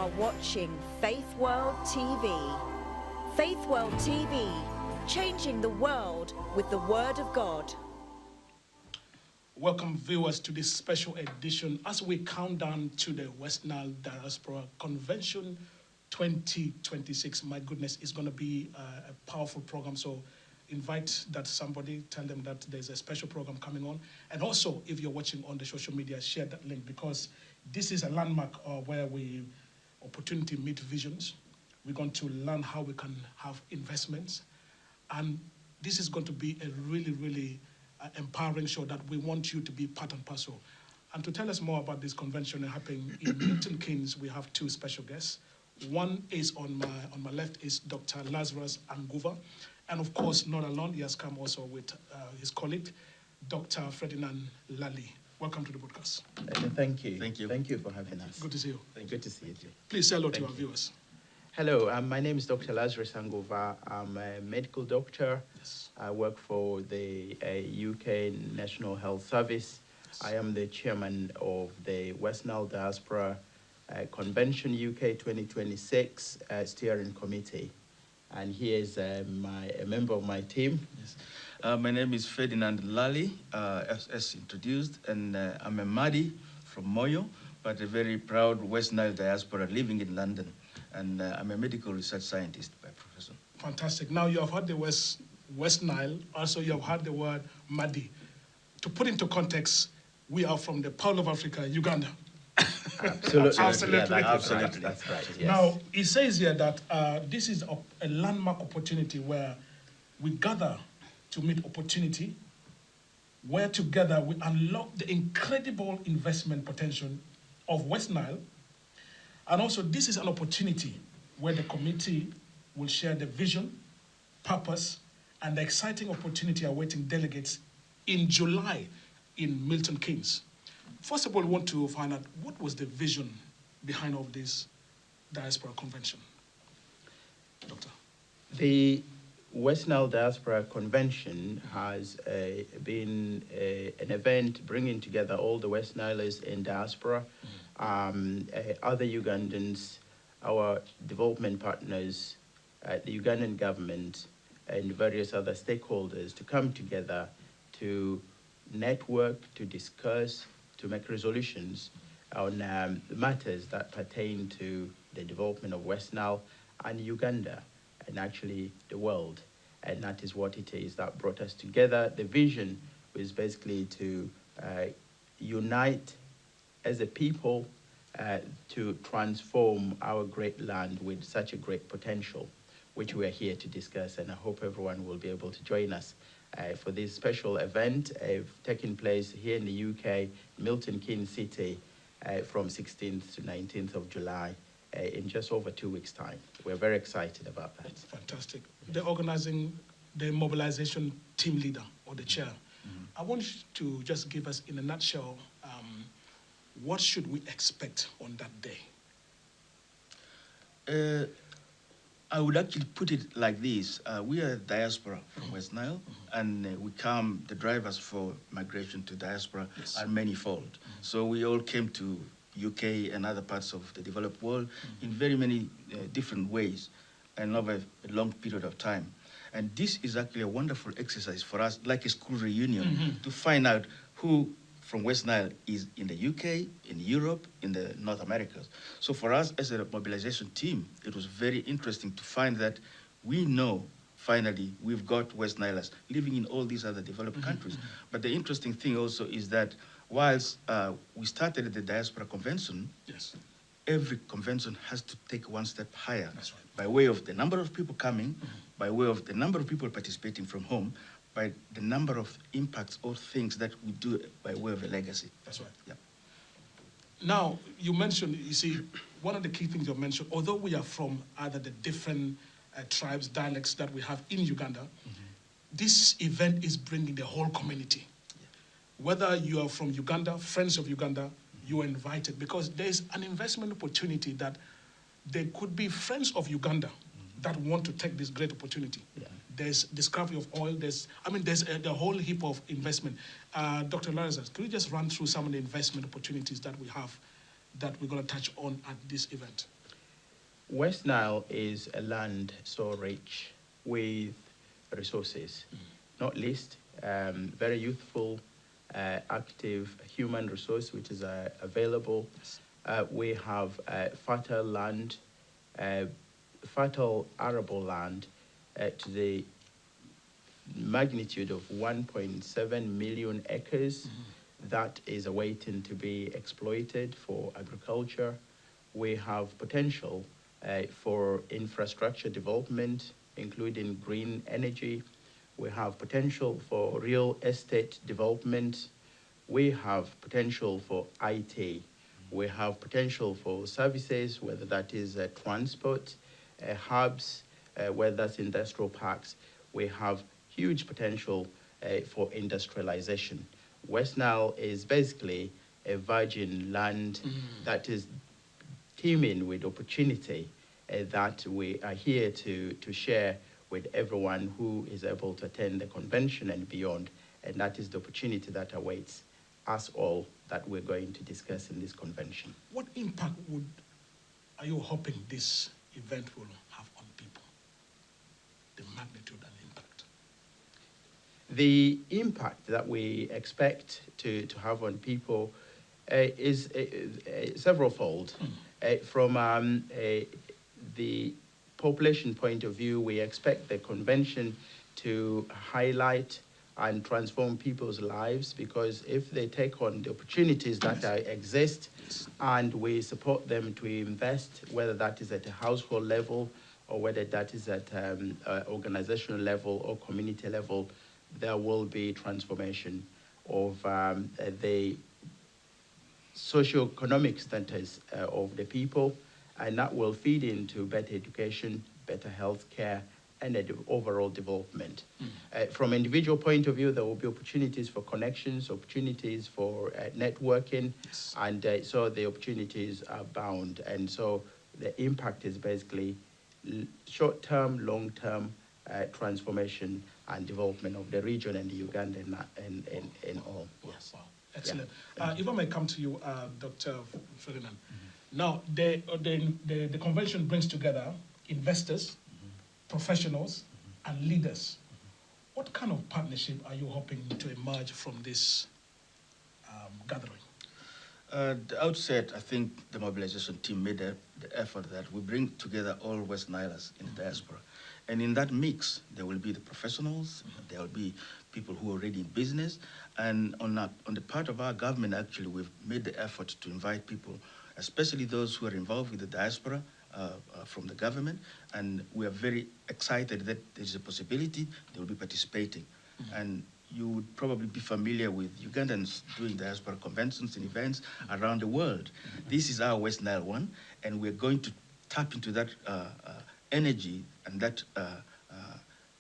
are watching Faith World TV. Faith World TV, changing the world with the Word of God. Welcome viewers to this special edition as we count down to the West Nile Diaspora Convention 2026. My goodness, it's going to be a powerful program. So invite that somebody, tell them that there's a special program coming on. And also, if you're watching on the social media, share that link, because this is a landmark where we opportunity meet visions. We're going to learn how we can have investments. And this is going to be a really, really empowering show that we want you to be part and parcel. And to tell us more about this convention happening in Milton Keynes, we have two special guests. One is on my left is Dr. Lazarus Anguvaa. And of course, not alone, he has come also with his colleague, Dr. Ferdinand Lali. Welcome to the broadcast. Thank you. Thank you. Thank you for having us. Good to see you. Good to see you too. Please say hello to our viewers. Hello, my name is Dr. Lazarus Anguvaa. I'm a medical doctor. Yes. I work for the UK National Health Service. Yes. I am the chairman of the West Nile Diaspora Convention UK 2026 steering committee. And here is a member of my team. Yes. My name is Ferdinand Lali, as introduced, and I'm a Madi from Moyo, but a very proud West Nile diaspora living in London. And I'm a medical research scientist by profession. Fantastic. Now you have heard the West Nile, also you have heard the word Madi. To put into context, we are from the Pearl of Africa, Uganda. Absolutely. Absolutely. Absolutely. That's right. Yes. Now, it says here that this is a landmark opportunity where we gather to meet opportunity, where together we unlock the incredible investment potential of West Nile. And also, this is an opportunity where the committee will share the vision, purpose, and the exciting opportunity awaiting delegates in July in Milton Keynes. First of all, we want to find out what was the vision behind all this diaspora convention. Doctor. The West Nile Diaspora Convention has been an event bringing together all the West Nilers in diaspora, other Ugandans, our development partners, the Ugandan government, and various other stakeholders to come together to network, to discuss, to make resolutions on matters that pertain to the development of West Nile and Uganda, and actually the world. And that is what it is that brought us together. The vision was basically to unite as a people to transform our great land with such a great potential, which we are here to discuss. And I hope everyone will be able to join us for this special event taking place here in the UK, Milton Keynes City, from 16th to 19th of July. In just over 2 weeks' time. We're very excited about that. Fantastic. The mobilization team leader or the chair, I want you to just give us in a nutshell, what should we expect on that day? I would actually put it like this. We are diaspora from West Nile, and we come, the drivers for migration to diaspora are manifold. So we all came to UK and other parts of the developed world in very many different ways and over a long period of time. And this is actually a wonderful exercise for us, like a school reunion, to find out who from West Nile is in the UK, in Europe, in the North Americas. So for us as a mobilization team, it was very interesting to find that we know finally we've got West Nilers living in all these other developed countries. But the interesting thing also is that whilst we started at the Diaspora Convention, Yes. every convention has to take one step higher. That's right. By way of the number of people coming, by way of the number of people participating from home, by the number of impacts or things that we do by way of a legacy. That's right. Yeah. Now, you mentioned, you see, one of the key things you mentioned, although we are from either the different tribes, dialects that we have in Uganda, this event is bringing the whole community. Whether you are from Uganda, friends of Uganda, you are invited, because there's an investment opportunity that there could be friends of Uganda that want to take this great opportunity. Yeah. There's discovery of oil, there's a whole heap of investment. Dr. Lazarus, could you just run through some of the investment opportunities that we have that we're going to touch on at this event? West Nile is a land so rich with resources, not least very youthful, active human resource which is available. We have fertile land, fertile arable land to the magnitude of 1.7 million acres that is awaiting to be exploited for agriculture. We have potential for infrastructure development, including green energy. We have potential for real estate development. We have potential for IT. We have potential for services, whether that is transport, hubs, whether that's industrial parks. We have huge potential for industrialization. West Nile is basically a virgin land that is teeming with opportunity that we are here to share with everyone who is able to attend the convention and beyond. And that is the opportunity that awaits us all that we're going to discuss in this convention. What impact are you hoping this event will have on people? The magnitude and impact. The impact that we expect to have on people is several-fold. From the population point of view, we expect the convention to highlight and transform people's lives, because if they take on the opportunities that exist and we support them to invest, whether that is at a household level or whether that is at organizational level or community level, there will be transformation of the socio-economic status of the people, and that will feed into better education, better health care, and overall development. From an individual point of view, there will be opportunities for connections, opportunities for networking, and so the opportunities are bound. And so the impact is basically short-term, long-term transformation and development of the region and the Uganda in all. Yes. Wow. Excellent. Yeah. If I may come to you, Dr. Ferdinand. Now, the convention brings together investors, professionals, and leaders. What kind of partnership are you hoping to emerge from this gathering? At the outset, I think the mobilization team made the effort that we bring together all West Nilers in the diaspora. And in that mix, there will be the professionals, there will be people who are already in business, and on the part of our government, actually, we've made the effort to invite people, especially those who are involved with the diaspora, from the government, and we are very excited that there's a possibility they will be participating. And you would probably be familiar with Ugandans doing diaspora conventions and events around the world. This is our West Nile one, and we're going to tap into that energy and that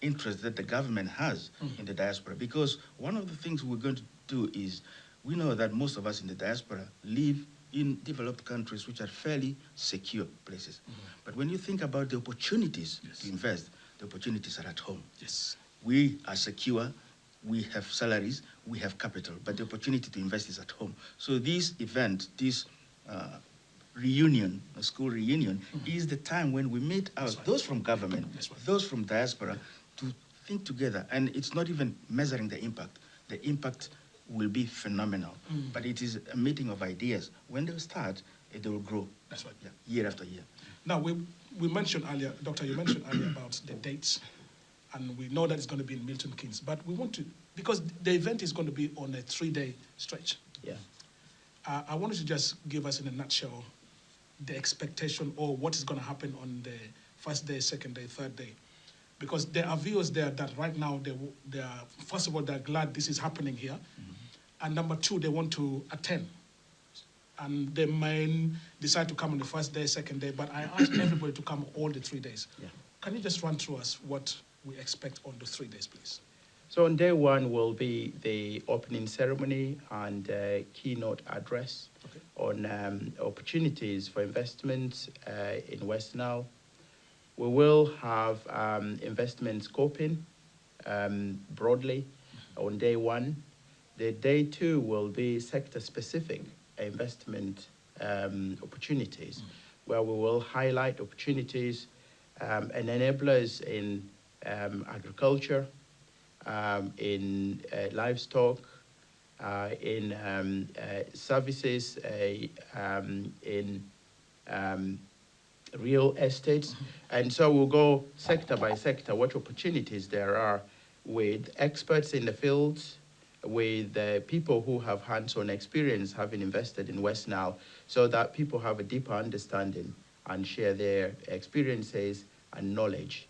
interest that the government has in the diaspora. Because one of the things we're going to do is, we know that most of us in the diaspora live in developed countries which are fairly secure places. But when you think about the opportunities to invest, the opportunities are at home. Yes. We are secure, we have salaries, we have capital, but the opportunity to invest is at home. So this event, this reunion, a school reunion, is the time when we meet those from government, those from diaspora, to think together. And it's not even measuring the impact. The impact will be phenomenal, but it is a meeting of ideas. When they start, they will grow. That's right. Yeah, year after year. Now, we mentioned earlier, Doctor, you mentioned earlier about the dates, and we know that it's going to be in Milton Keynes, but we want to, because the event is going to be on a 3-day stretch. Yeah. I wanted to just give us in a nutshell the expectation or what is going to happen on the first day, second day, third day. Because there are viewers there that right now, they are, first of all, they're glad this is happening here. And number two, they want to attend. And they may decide to come on the first day, second day, but I asked everybody to come all the 3 days. Yeah. Can you just run through us what we expect on the 3 days, please? So on day one will be the opening ceremony and keynote address on opportunities for investments in West Nile. We will have investment scoping broadly on day one. The day two will be sector-specific investment opportunities, where we will highlight opportunities and enablers in agriculture, in livestock, in services, in real estates. And so we'll go sector by sector, what opportunities there are with experts in the fields, with people who have hands-on experience having invested in West Nile, so that people have a deeper understanding and share their experiences and knowledge.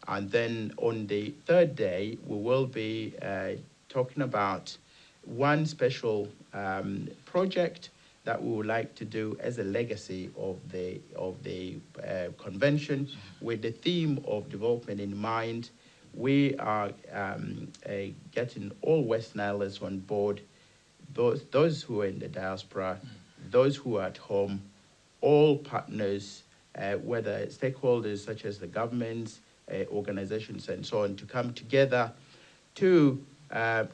And then on the third day, we will be talking about one special project that we would like to do as a legacy of the convention, with the theme of development in mind. We are getting all West Nilers on board, those who are in the diaspora, those who are at home, all partners, whether stakeholders such as the governments, organizations, and so on, to come together to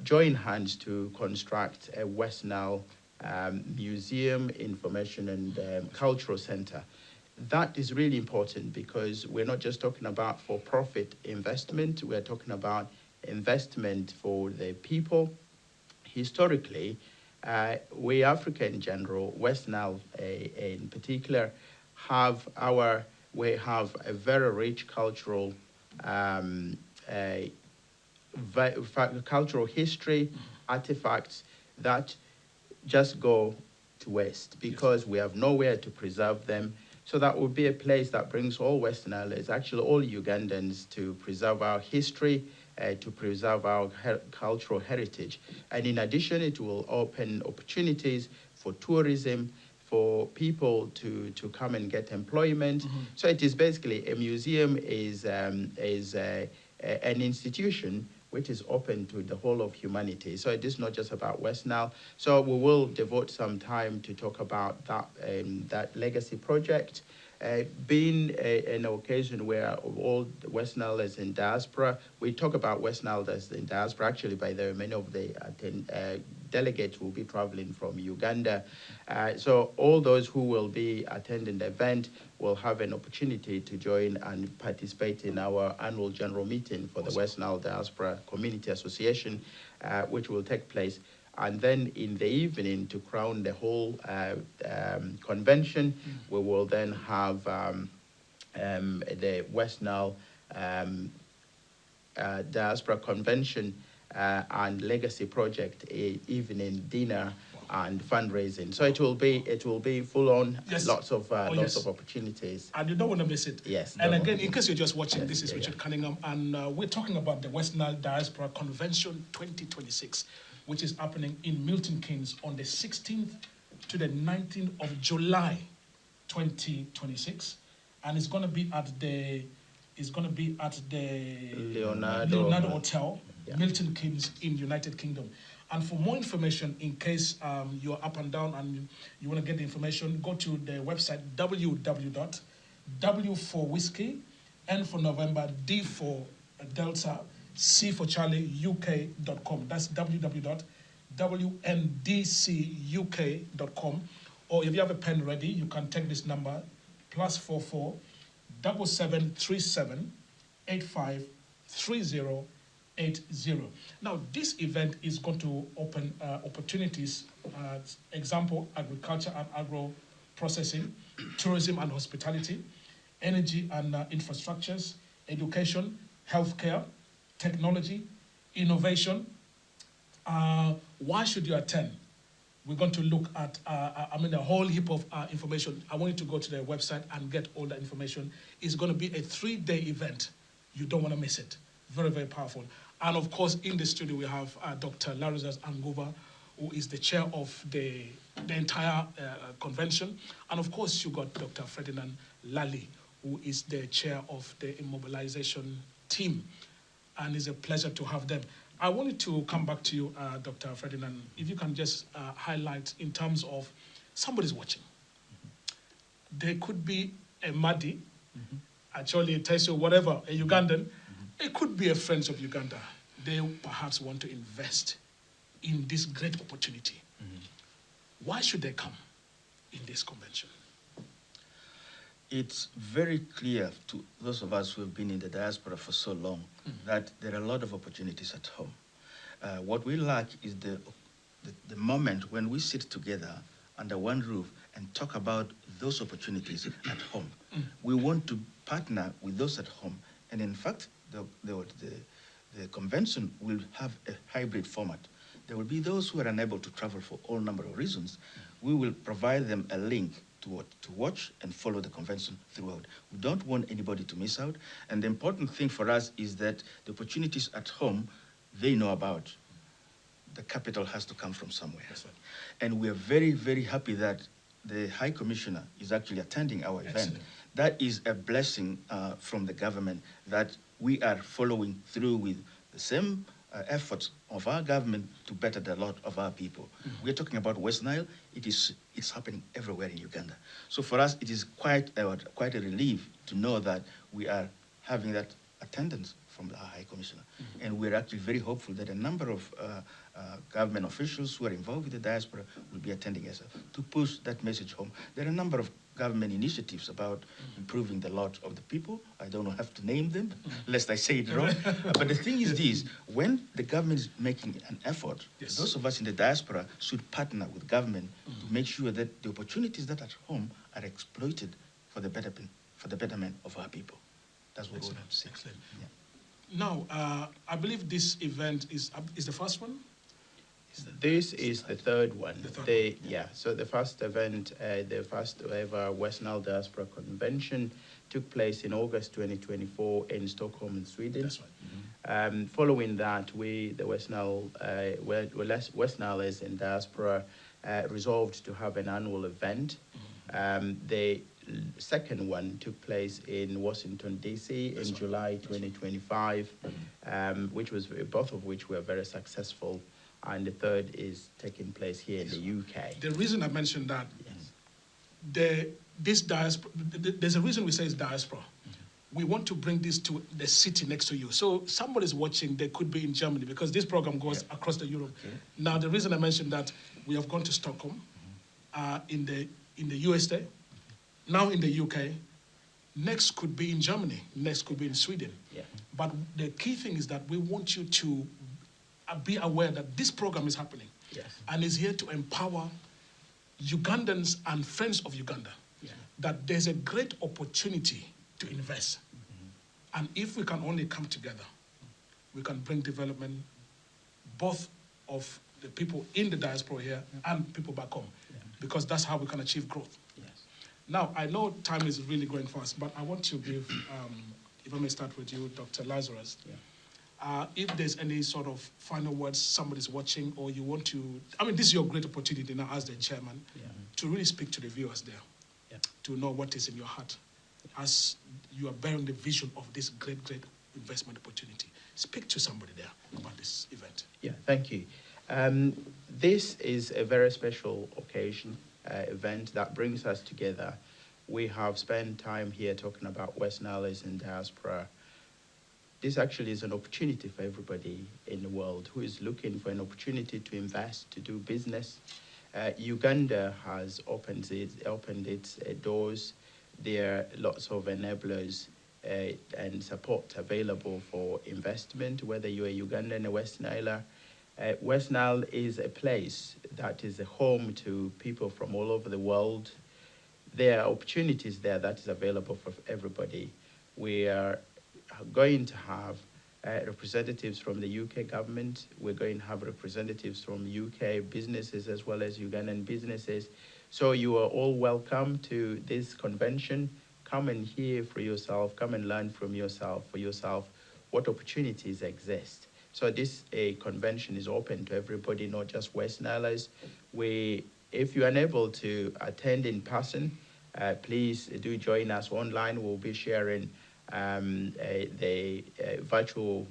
join hands to construct a West Nile museum, information, and cultural center. That is really important, because we're not just talking about for-profit investment, we're talking about investment for the people. Historically, we Africa in general, West Nile in particular, we have a very rich cultural cultural history, artifacts that just go to waste because we have nowhere to preserve them. So that would be a place that brings all West Nilers, actually all Ugandans, to preserve our history, to preserve our cultural heritage. And in addition, it will open opportunities for tourism, for people to come and get employment. So it is basically, a museum is an institution which is open to the whole of humanity. So it is not just about West Nile. So we will devote some time to talk about that legacy project, being an occasion where all West Nilers in diaspora. We talk about West Nilers in diaspora. Actually, by the way, many of the delegates will be traveling from Uganda. So all those who will be attending the event will have an opportunity to join and participate in our annual general meeting for the West Nile Diaspora Community Association, which will take place. And then in the evening, to crown the whole convention, we will then have the West Nile Diaspora Convention and Legacy Project evening dinner and fundraising. So it will be full on, lots of opportunities. And you don't want to miss it. Yes. And again, in case you're just watching, this is Richard Cunningham, and we're talking about the West Nile Diaspora Convention 2026, which is happening in Milton Keynes on the 16th to the 19th of July 2026, and it's going to be at the Leonardo Hotel, Milton Keynes in United Kingdom. And for more information, in case you're up and down and you want to get the information, go to the website www.w for whiskey, N for November, D for Delta, C for Charlie, UK.com. That's www.wndcuk.com. Or if you have a pen ready, you can take this number, +44 7737 853080. Now, this event is going to open opportunities, example, agriculture and agro processing, tourism and hospitality, energy and infrastructures, education, healthcare, technology, innovation. Why should you attend? We're going to look at, a whole heap of information. I want you to go to their website and get all that information. It's going to be a 3-day event. You don't want to miss it. Very, very powerful. And of course, in the studio, we have Dr. Lazarus Anguvaa, who is the chair of the entire convention. And of course, you got Dr. Ferdinand Lali, who is the chair of the immobilization team. And it's a pleasure to have them. I wanted to come back to you, Dr. Ferdinand, if you can just highlight in terms of somebody's watching. There could be a Madi, actually a Tesio, whatever, a Ugandan. It could be a friend of Uganda. They perhaps want to invest in this great opportunity. Why should they come in this convention? It's very clear to those of us who have been in the diaspora for so long that there are a lot of opportunities at home. What we lack is the moment when we sit together under one roof and talk about those opportunities at home. We want to partner with those at home. And in fact, the convention will have a hybrid format. There will be those who are unable to travel for all number of reasons. We will provide them a link to watch and follow the convention throughout. We don't want anybody to miss out. And the important thing for us is that the opportunities at home, they know about. The capital has to come from somewhere. That's right. And we are very, very happy that the High Commissioner is actually attending our event. Excellent. That is a blessing from the government that we are following through with the same efforts of our government to better the lot of our people. We're talking about West Nile. It's happening everywhere in Uganda. So for us, it is quite a relief to know that we are having that attendance from the High Commissioner. And we're actually very hopeful that a number of government officials who are involved with the diaspora will be attending as well to push that message home. There are a number of government initiatives about improving the lot of the people. I don't have to name them, lest I say it wrong. But the thing is this, when the government is making an effort, those of us in the diaspora should partner with government to make sure that the opportunities that are at home are exploited for the betterment of our people. That's what we have to say. Excellent. Yeah. Now, I believe this event is the first one? This is the third one. The third one. Yeah, so the first event, the first ever West Nile Diaspora Convention took place in August 2024 in Stockholm, in Sweden. That's right. Following that, the West Nile, West Nile's in diaspora resolved to have an annual event. The second one took place in Washington, D.C. in July 2025, which was both of which were very successful. And the third is taking place here in the UK. The reason I mentioned that, this diaspora, there's a reason we say it's diaspora. We want to bring this to the city next to you. So somebody's watching, they could be in Germany because this program goes across the Europe. Now, the reason I mentioned that, we have gone to Stockholm, in the USA, now in the UK, next could be in Germany, next could be in Sweden. But the key thing is that we want you to be aware that this program is happening and is here to empower Ugandans and friends of Uganda, that there's a great opportunity to invest. And if we can only come together, we can bring development both of the people in the diaspora here and people back home, because that's how we can achieve growth. Now, I know time is really going fast, but I want to give, if I may start with you, Dr. Lazarus, if there's any sort of final words somebody's watching, or you want to, I mean, this is your great opportunity now as the chairman to really speak to the viewers there, to know what is in your heart as you are bearing the vision of this great, great investment opportunity. Speak to somebody there about this event. Yeah, thank you. This is a very special occasion, event that brings us together. We have spent time here talking about West Nile's in diaspora. This actually is an opportunity for everybody in the world who is looking for an opportunity to invest, to do business. Uganda has opened its doors. There are lots of enablers and support available for investment, whether you're a Ugandan or West Niler. West Nile is a place that is a home to people from all over the world. There are opportunities there that is available for everybody. We are going to have representatives from the UK government. We're going to have representatives from UK businesses as well as Ugandan businesses. So you are all welcome to this convention. Come and hear for yourself, come and learn from yourself, for yourself, what opportunities exist. So this convention is open to everybody, not just West Nilers. If you're unable to attend in person, please do join us online. We'll be sharing the virtual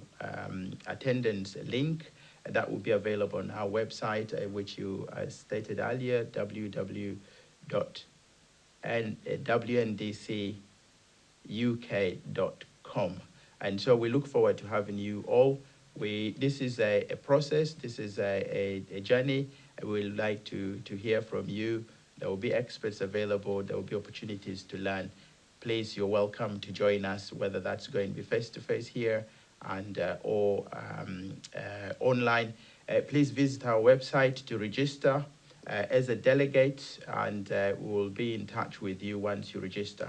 attendance link that will be available on our website, which you stated earlier, www.wndcuk.com. And so we look forward to having you all. This is a process, this is a journey. We'd like to hear from you. There will be experts available, there will be opportunities to learn. please, you're welcome to join us, whether that's going to be face-to-face here and or online. Please visit our website to register as a delegate, and we'll be in touch with you once you register.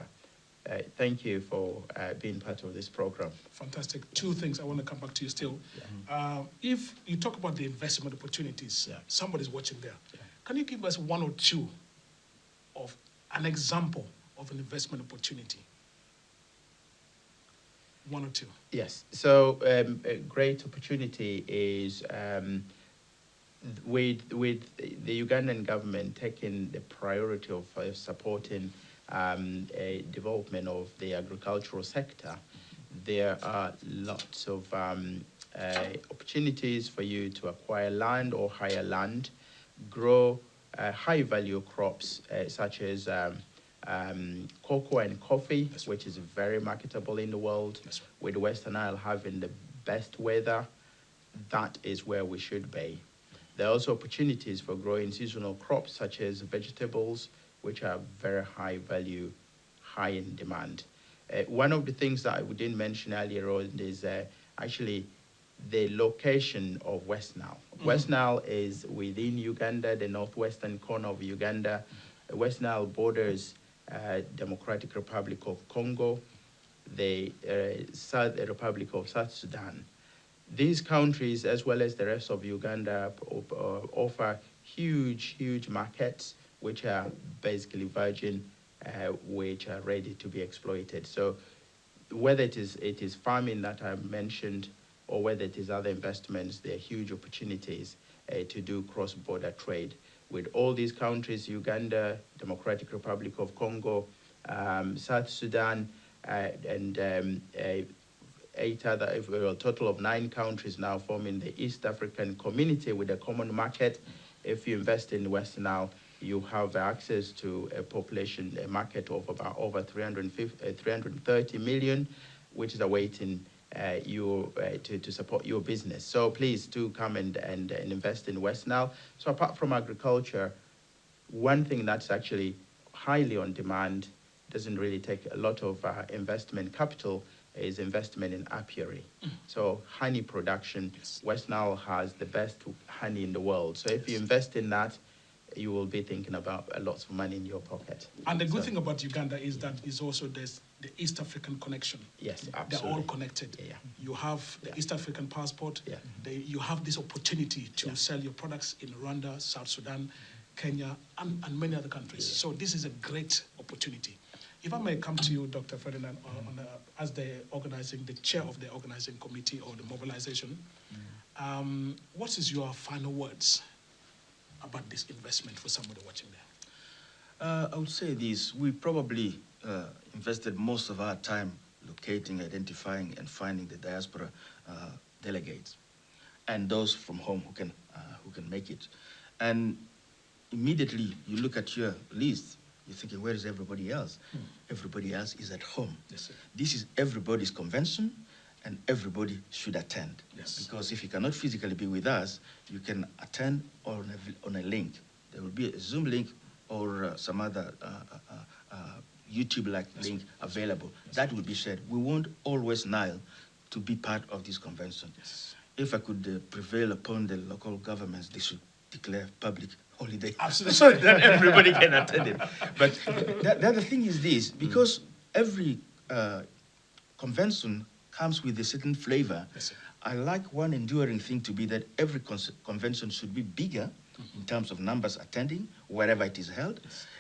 Thank you for being part of this program. Fantastic. Two things I want to come back to you still. If you talk about the investment opportunities, somebody's watching there. Can you give us one or two of an example of an investment opportunity? One or two. Yes. So a great opportunity is with the Ugandan government taking the priority of supporting a development of the agricultural sector. There are lots of opportunities for you to acquire land or hire land, grow high-value crops such as cocoa and coffee, which is very marketable in the world. With Western Nile having the best weather, that is where we should be. There are also opportunities for growing seasonal crops such as vegetables, which are very high value, high in demand. One of the things that we didn't mention earlier on is actually the location of West Nile. West Nile is within Uganda, the northwestern corner of Uganda. West Nile borders Democratic Republic of Congo, the Republic of South Sudan. These countries, as well as the rest of Uganda, offer huge markets, which are basically virgin, which are ready to be exploited. So whether it is farming that I mentioned, or whether it is other investments, there are huge opportunities to do cross-border trade with all these countries: Uganda, Democratic Republic of Congo, South Sudan, and a total of 9 countries now forming the East African community with a common market. If you invest in West Nile, you have access to a population, a market of about over 330 million, which is awaiting you to support your business. So please do come and invest in West Nile. So apart from agriculture, one thing that's actually highly on demand, doesn't really take a lot of investment capital, is investment in apiary. So honey production, West Nile has the best honey in the world. So if you invest in that, you will be thinking about lots of money in your pocket. And the good thing about Uganda is that is also there's the East African connection. Yes, absolutely. They're all connected. You have the East African passport. You have this opportunity to sell your products in Rwanda, South Sudan, Kenya, and many other countries. So this is a great opportunity. If I may come to you, Dr. Ferdinand, as the chair of the organizing committee or the mobilization, what is your final words about this investment for somebody watching there? I would say this: we probably invested most of our time locating, identifying, and finding the diaspora delegates and those from home who can make it. And immediately you look at your list, you're thinking, where is everybody else? Everybody else is at home. Yes, this is everybody's convention, and everybody should attend. Yes. Because if you cannot physically be with us, you can attend on a link. There will be a Zoom link or some other YouTube-like link available. That will be shared. We want all West Nile to be part of this convention. Yes. If I could prevail upon the local governments, they should declare public holiday. Absolutely. So that everybody can attend it. But the other thing is this: because every convention comes with a certain flavor, I like one enduring thing to be that every convention should be bigger in terms of numbers attending, wherever it is held,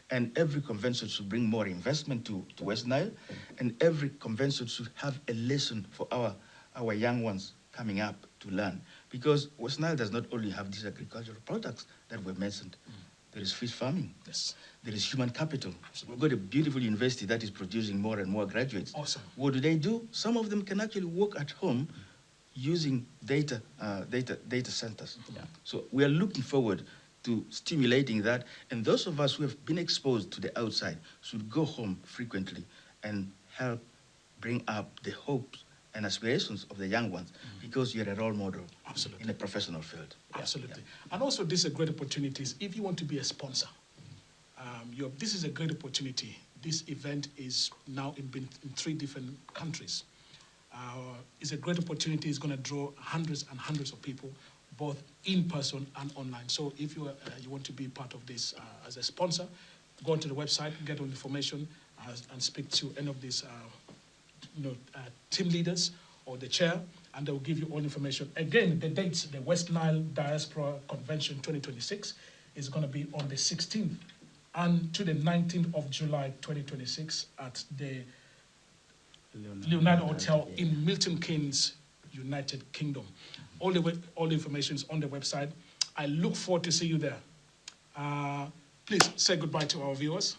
and every convention should bring more investment to West Nile, and every convention should have a lesson for our young ones coming up to learn. Because West Nile does not only have these agricultural products that were mentioned. There is fish farming. Yes. There is human capital. We've got a beautiful university that is producing more and more graduates. Awesome. What do? Some of them can actually work at home using data centers. So we are looking forward to stimulating that. And those of us who have been exposed to the outside should go home frequently and help bring up the hopes and aspirations of the young ones, because you're a role model in a professional field. Absolutely. And also, this is a great opportunity. If you want to be a sponsor, this is a great opportunity. this event is now been in 3 different countries. It's a great opportunity. It's going to draw hundreds and hundreds of people, both in person and online. So if you want to be part of this as a sponsor, go onto the website, get all the information, and speak to any of these team leaders or the chair, and they'll give you all information. Again, the dates, the West Nile Diaspora Convention 2026 is going to be on the 16th and to the 19th of July 2026 at the Leonardo Hotel in Milton Keynes, United Kingdom. All the information is on the website. I look forward to see you there. Please say goodbye to our viewers.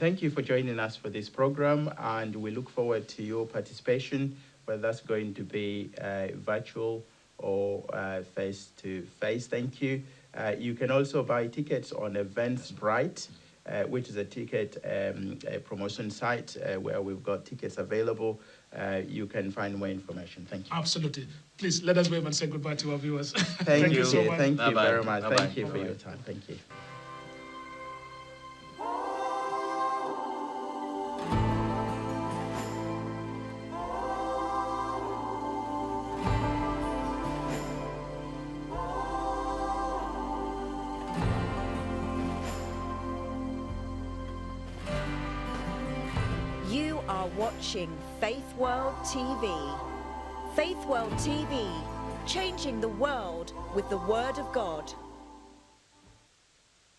Thank you for joining us for this program, and we look forward to your participation, whether that's going to be virtual or face-to-face. Thank you. You can also buy tickets on Eventbrite, which is a ticket promotion site where we've got tickets available. You can find more information. Thank you. Absolutely. Please let us wave and say goodbye to our viewers. Thank you so much. Thank you very much. Bye-bye. Thank you for your time. Thank you. You are watching Faith World TV. Faith World TV, changing the world with the Word of God.